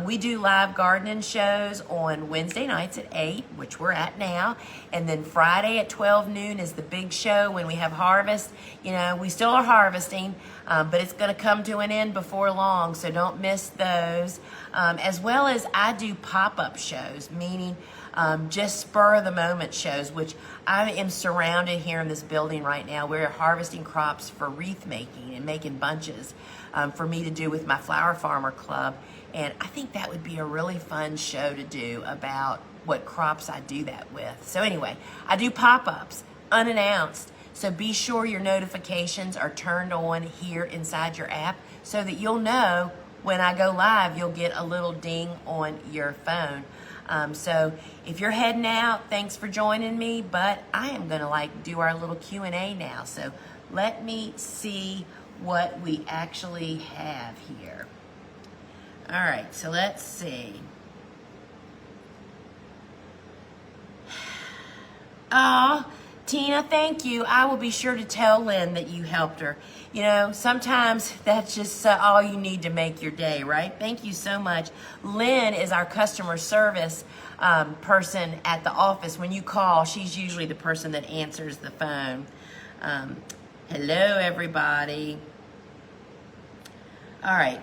we do live gardening shows on Wednesday nights at 8, which we're at now, and then Friday at 12 noon is the big show when we have harvest. You know, we still are harvesting, but it's going to come to an end before long, so don't miss those. As well as I do pop-up shows, meaning just spur of the moment shows, which I am surrounded here in this building right now. We're harvesting crops for wreath making and making bunches for me to do with my Flower Farmer Club. And I think that would be a really fun show to do about what crops I do that with. So anyway, I do pop-ups unannounced. So be sure your notifications are turned on here inside your app so that you'll know when I go live, you'll get a little ding on your phone. So if you're heading out, thanks for joining me, but I am going to do our little Q&A now. So let me see what we actually have here. All right, so let's see. Oh, Tina, thank you. I will be sure to tell Lynn that you helped her. You know, sometimes that's just all you need to make your day, right? Thank you so much. Lynn is our customer service person at the office. When you call, she's usually the person that answers the phone. Hello, everybody. All right.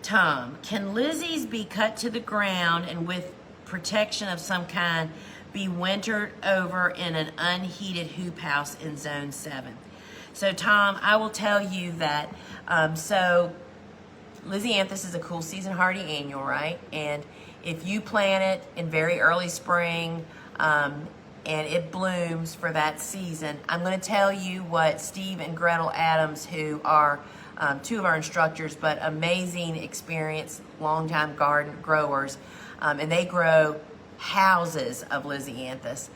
Tom, can Lizzie's be cut to the ground and with protection of some kind be wintered over in an unheated hoop house in Zone 7? So Tom, I will tell you that, so Lysianthus is a cool season hardy annual, right? And if you plant it in very early spring and it blooms for that season, I'm going to tell you what Steve and Gretel Adams, who are 2 of our instructors, but amazing experienced longtime garden growers, and they grow houses of Lysianthus.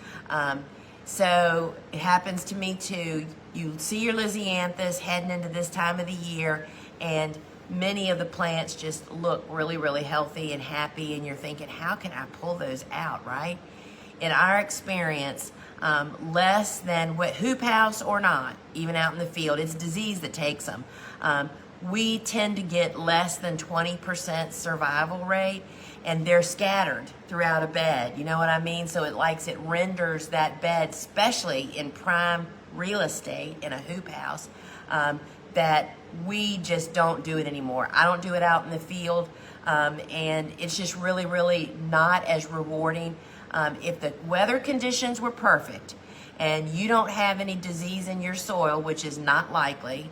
So it happens to me too. You see your Lysianthus heading into this time of the year, and many of the plants just look really, really healthy and happy, and you're thinking, how can I pull those out, right? In our experience, less than what hoop house or not, even out in the field, it's disease that takes them. we tend to get less than 20% survival rate, and they're scattered throughout a bed. You know what I mean? So it renders that bed, especially in prime real estate in a hoop house, that we just don't do it anymore. I don't do it out in the field, and it's just really, really not as rewarding. If the weather conditions were perfect and you don't have any disease in your soil, which is not likely,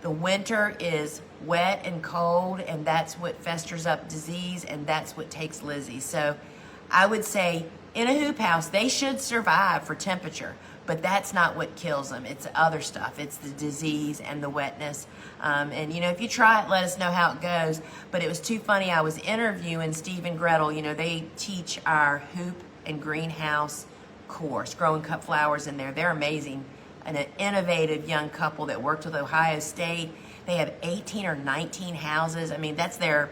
the winter is wet and cold, and that's what festers up disease, and that's what takes Lizzie. So I would say in a hoop house, they should survive for temperature, but that's not what kills them. It's other stuff. It's the disease and the wetness. And, you know, if you try it, let us know how it goes. But it was too funny. I was interviewing Steve and Gretel. You know, they teach our hoop and greenhouse course, growing cut flowers in there. They're amazing. An innovative young couple that worked with Ohio State. They have 18 or 19 houses. I mean, that's their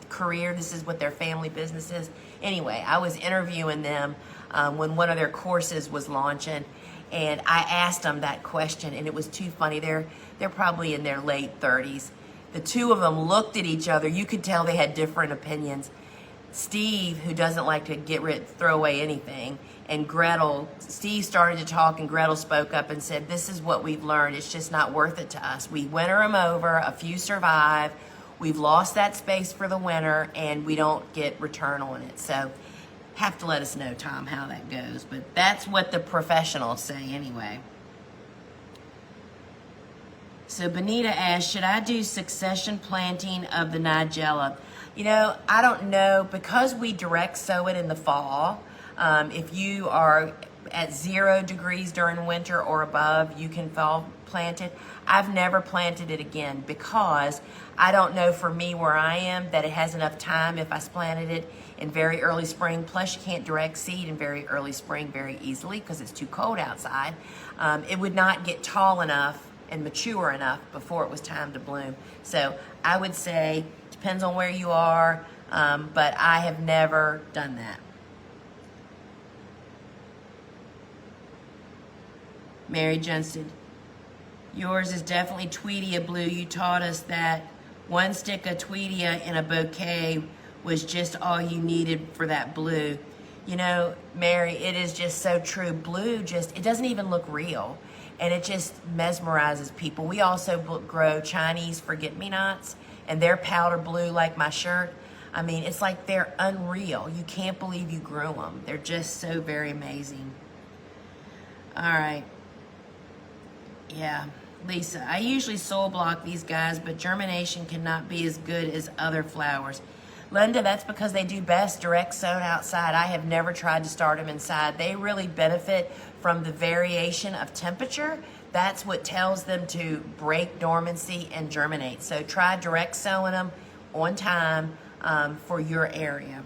career. This is what their family business is. Anyway, I was interviewing them when one of their courses was launching, and I asked them that question, and it was too funny. They're probably in their late 30s. The two of them looked at each other. You could tell they had different opinions. Steve, who doesn't like to throw away anything, and Gretel, Steve started to talk, and Gretel spoke up and said, this is what we've learned. It's just not worth it to us. We winter them over, a few survive. We've lost that space for the winter, and we don't get return on it. So have to let us know, Tom, how that goes. But that's what the professionals say anyway. So Benita asked, should I do succession planting of the Nigella? You know, I don't know, because we direct sow it in the fall. If you are at 0 degrees during winter or above, you can fall plant it. I've never planted it again because I don't know, for me where I am, that it has enough time if I planted it in very early spring. Plus, you can't direct seed in very early spring very easily because it's too cold outside. It would not get tall enough and mature enough before it was time to bloom. So I would say, depends on where you are, but I have never done that. Mary Johnston, yours is definitely Tweedia blue. You taught us that one stick of Tweedia in a bouquet was just all you needed for that blue. You know, Mary, it is just so true. Blue it doesn't even look real, and it just mesmerizes people. We also grow Chinese forget-me-nots, and they're powder blue like my shirt. I mean, it's like they're unreal. You can't believe you grew them. They're just so very amazing. All right. Yeah, Lisa, I usually soil block these guys, but germination cannot be as good as other flowers. Linda, that's because they do best direct sown outside. I have never tried to start them inside. They really benefit from the variation of temperature. That's what tells them to break dormancy and germinate. So try direct sowing them on time for your area.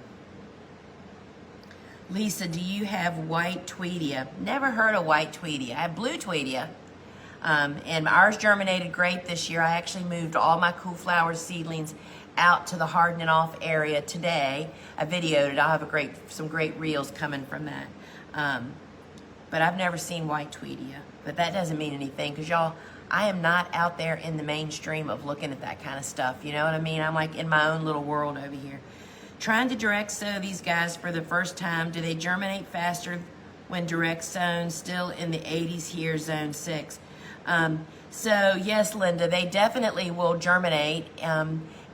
Lisa, do you have white Tweedia? Never heard of white Tweedia. I have blue Tweedia. And ours germinated great this year. I actually moved all my cool flower seedlings out to the hardening off area today. I videoed it. I'll have some great reels coming from that. But I've never seen white Tweedia. But that doesn't mean anything, because y'all, I am not out there in the mainstream of looking at that kind of stuff. You know what I mean? I'm like in my own little world over here. Trying to direct sow these guys for the first time. Do they germinate faster when direct sown? Still in the 80s here, zone 6. So yes, Linda, they definitely will germinate.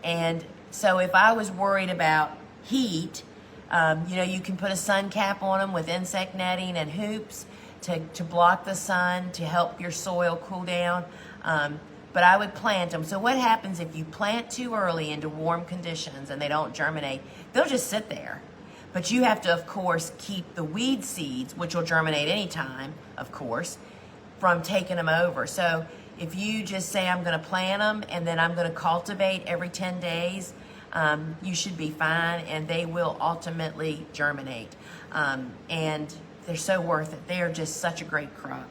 And so if I was worried about heat, you know, you can put a sun cap on them with insect netting and hoops to block the sun, to help your soil cool down. But I would plant them. So what happens if you plant too early into warm conditions and they don't germinate? They'll just sit there. But you have to, of course, keep the weed seeds, which will germinate anytime, of course, from taking them over. So if you just say, I'm going to plant them and then I'm going to cultivate every 10 days, you should be fine, and they will ultimately germinate. And they're so worth it. They are just such a great crop.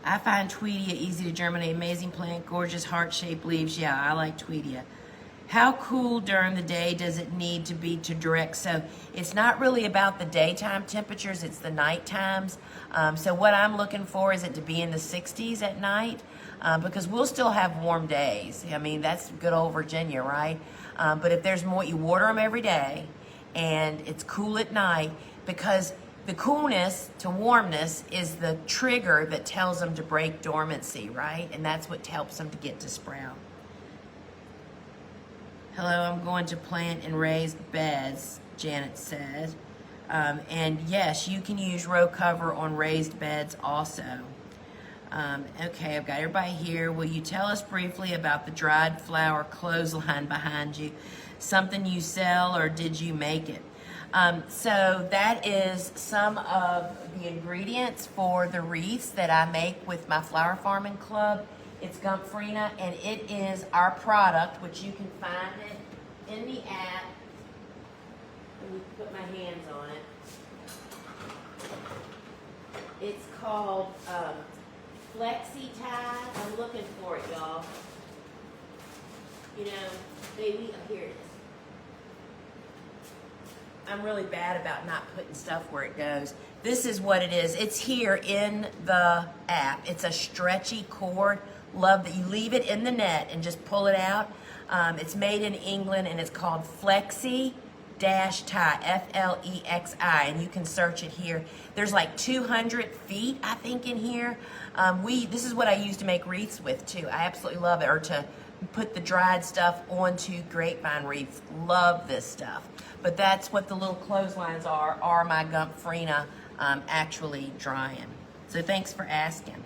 I find Tweedia easy to germinate. Amazing plant, gorgeous heart-shaped leaves. Yeah, I like Tweedia. How cool during the day does it need to be to direct? So it's not really about the daytime temperatures, it's the night times. So what I'm looking for is it to be in the 60s at night, because we'll still have warm days. I mean, that's good old Virginia, right? But if there's more, you water them every day, and it's cool at night, because the coolness to warmness is the trigger that tells them to break dormancy, right? And that's what helps them to get to sprout. Hello, I'm going to plant in raised beds, Janet said. And yes, you can use row cover on raised beds also. Okay, I've got everybody here. Will you tell us briefly about the dried flower clothesline behind you? Something you sell, or did you make it? So that is some of the ingredients for the wreaths that I make with my flower farming club. It's Gumphrina, and it is our product, which you can find it in the app. Let me put my hands on it. It's called Flexi Tie. I'm looking for it, y'all. You know, baby, oh, here it is. I'm really bad about not putting stuff where it goes. This is what it is. It's here in the app. It's a stretchy cord. Love that you leave it in the net and just pull it out. It's made in England, and it's called Flexi Tie, F-L-E-X-I, and you can search it here. There's like 200 feet, I think, in here. This is what I use to make wreaths with too. I absolutely love it, or to put the dried stuff onto grapevine wreaths. Love this stuff. But that's what the little clotheslines are my Gumphrina actually drying. So thanks for asking.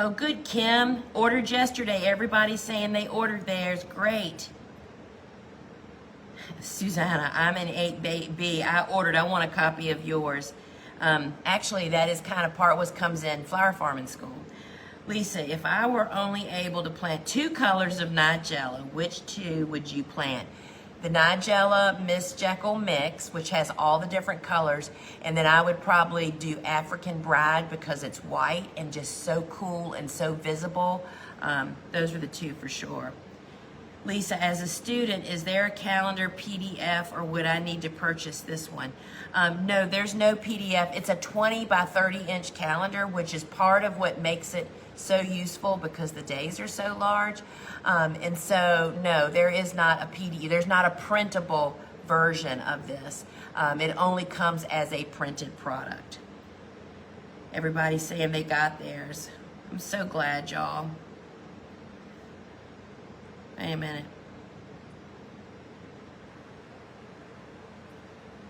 Oh, good, Kim. Ordered yesterday. Everybody's saying they ordered theirs. Great. Susanna, I'm in 8B. I ordered. I want a copy of yours. Actually, that is kind of part what comes in flower farming school. Lisa, if I were only able to plant 2 colors of Nigella, which 2 would you plant? The Nigella Miss Jekyll mix, which has all the different colors, and then I would probably do African Bride because it's white and just so cool and so visible. Those are the 2 for sure. Lisa, as a student, is there a calendar PDF, or would I need to purchase this one? No, there's no PDF. It's a 20 by 30 inch calendar, which is part of what makes it so useful because the days are so large. And so, no, there is not a PDF. There's not a printable version of this. It only comes as a printed product. Everybody's saying they got theirs. I'm so glad, y'all. Wait a minute.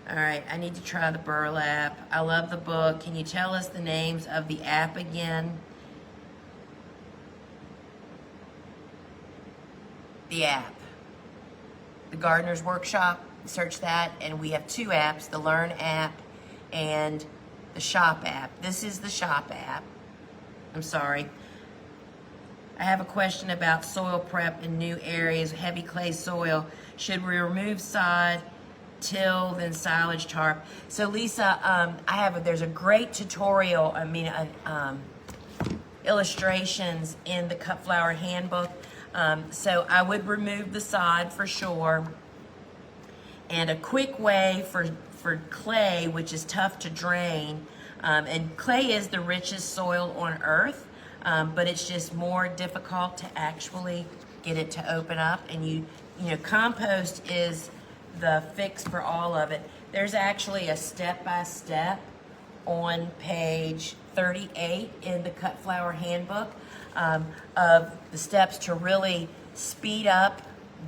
All right, I need to try the burlap. I love the book. Can you tell us the names of the app again? The app. The Gardener's Workshop. Search that, and we have 2 apps, the Learn app and the Shop app. This is the Shop app. I'm sorry. I have a question about soil prep in new areas, heavy clay soil. Should we remove sod, till, then silage tarp? So Lisa, there's a great tutorial, illustrations in the Cut Flower Handbook. So I would remove the sod for sure. And a quick way for clay, which is tough to drain, and clay is the richest soil on earth, but it's just more difficult to actually get it to open up. And you know, compost is the fix for all of it. There's actually a step-by-step on page 38 in the Cut Flower Handbook of the steps to really speed up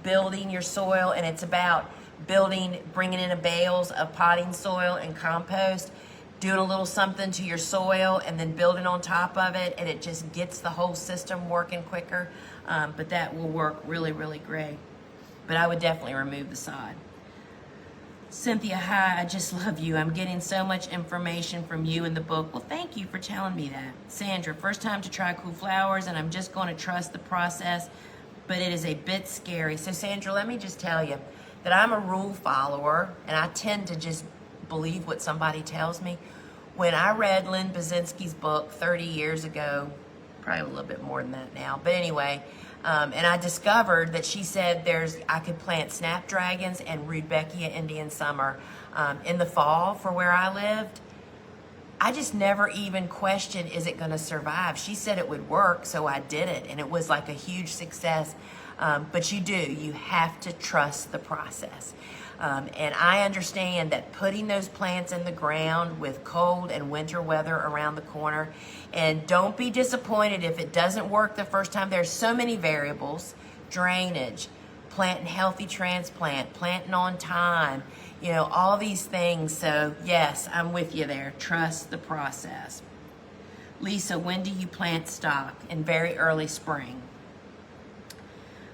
building your soil, and it's about bringing in a bales of potting soil and compost, doing a little something to your soil, and then building on top of it, and it just gets the whole system working quicker. But that will work really, really great. But I would definitely remove the sod. Cynthia, hi, I just love you. I'm getting so much information from you in the book. Well, thank you for telling me that. Sandra, first time to try cool flowers, and I'm just going to trust the process, but it is a bit scary. So Sandra, let me just tell you that I'm a rule follower, and I tend to just believe what somebody tells me. When I read Lynn Basinski's book 30 years ago, probably a little bit more than that now, but anyway, And I discovered that she said I could plant snapdragons and Rudbeckia Indian Summer in the fall for where I lived. I just never even questioned, is it going to survive? She said it would work, so I did it, and it was like a huge success. But you have to trust the process. And I understand that putting those plants in the ground with cold and winter weather around the corner, and don't be disappointed if it doesn't work the first time. There's so many variables: drainage, planting healthy transplant, planting on time, all these things. So yes, I'm with you there. Trust the process. Lisa, when do you plant stock? In very early spring.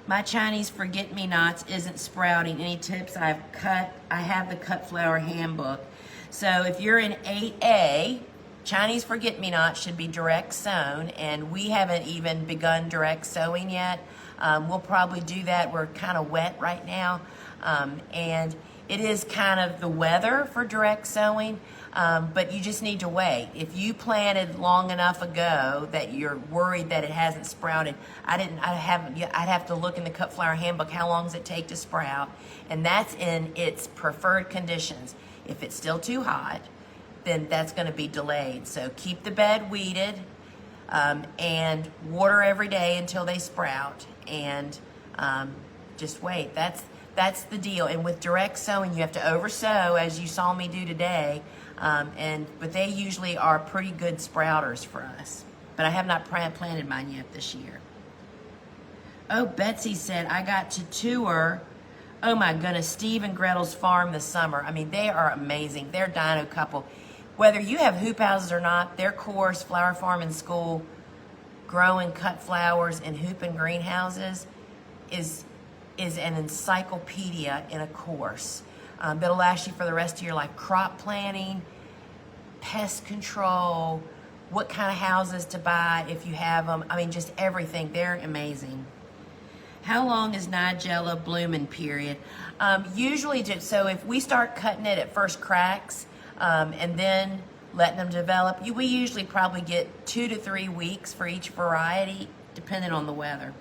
My Chinese forget-me-nots isn't sprouting. Any tips? I have the cut flower handbook. So if you're in 8A, Chinese forget-me-nots should be direct sown, and we haven't even begun direct sowing yet. We'll probably do that. We're kind of wet right now, and it is kind of the weather for direct sowing, but you just need to wait. If you planted long enough ago that you're worried that it hasn't sprouted, I'd have to look in the cut flower handbook, how long does it take to sprout? And that's in its preferred conditions. If it's still too hot, then that's going to be delayed. So keep the bed weeded, and water every day until they sprout, and just wait. That's the deal. And with direct sowing, you have to oversow, as you saw me do today. But they usually are pretty good sprouters for us. But I have not planted mine yet this year. Oh, Betsy said, I got to tour, oh my goodness, Steve and Gretel's farm this summer. I mean, they are amazing. They're a dino couple. Whether you have hoop houses or not, their course, Flower Farm and School, growing cut flowers in hoop and greenhouses, is an encyclopedia in a course that'll last you for the rest of your life. Crop planting, pest control, what kind of houses to buy if you have them. I mean, just everything. They're amazing. How long is Nigella blooming period? Usually, so if we start cutting it at first cracks and then letting them develop, we usually probably get 2 to 3 weeks for each variety, depending on the weather.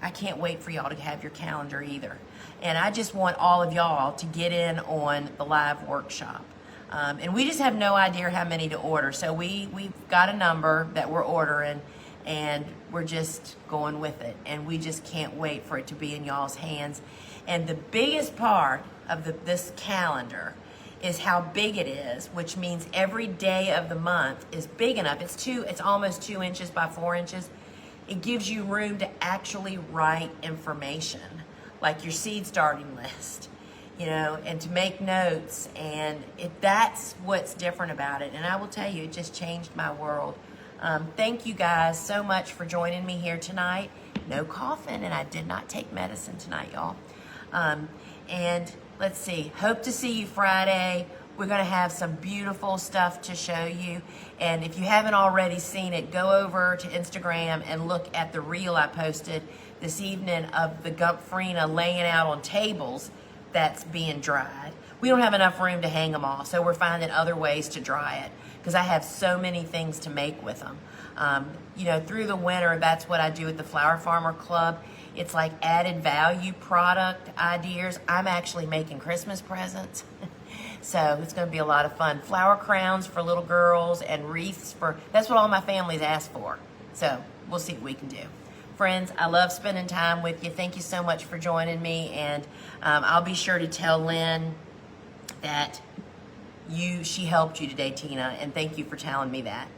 I can't wait for y'all to have your calendar either. And I just want all of y'all to get in on the live workshop. And we just have no idea how many to order. So we've got a number that we're ordering, and we're just going with it. And we just can't wait for it to be in y'all's hands. And the biggest part of this calendar is how big it is, which means every day of the month is big enough. It's almost 2 inches by 4 inches. It gives you room to actually write information, like your seed starting list, and to make notes. And that's what's different about it. And I will tell you, it just changed my world. Thank you guys so much for joining me here tonight. No coughing, and I did not take medicine tonight, y'all. And let's see, hope to see you Friday. We're going to have some beautiful stuff to show you. And if you haven't already seen it, go over to Instagram and look at the reel I posted this evening of the Gumphrina laying out on tables that's being dried. We don't have enough room to hang them all, so we're finding other ways to dry it because I have so many things to make with them. Through the winter, that's what I do at the Flower Farmer Club. It's like added value product ideas. I'm actually making Christmas presents. So it's going to be a lot of fun. Flower crowns for little girls and wreaths that's what all my family's asked for. So we'll see what we can do. Friends, I love spending time with you. Thank you so much for joining me. And I'll be sure to tell Lynn that she helped you today, Tina. And thank you for telling me that.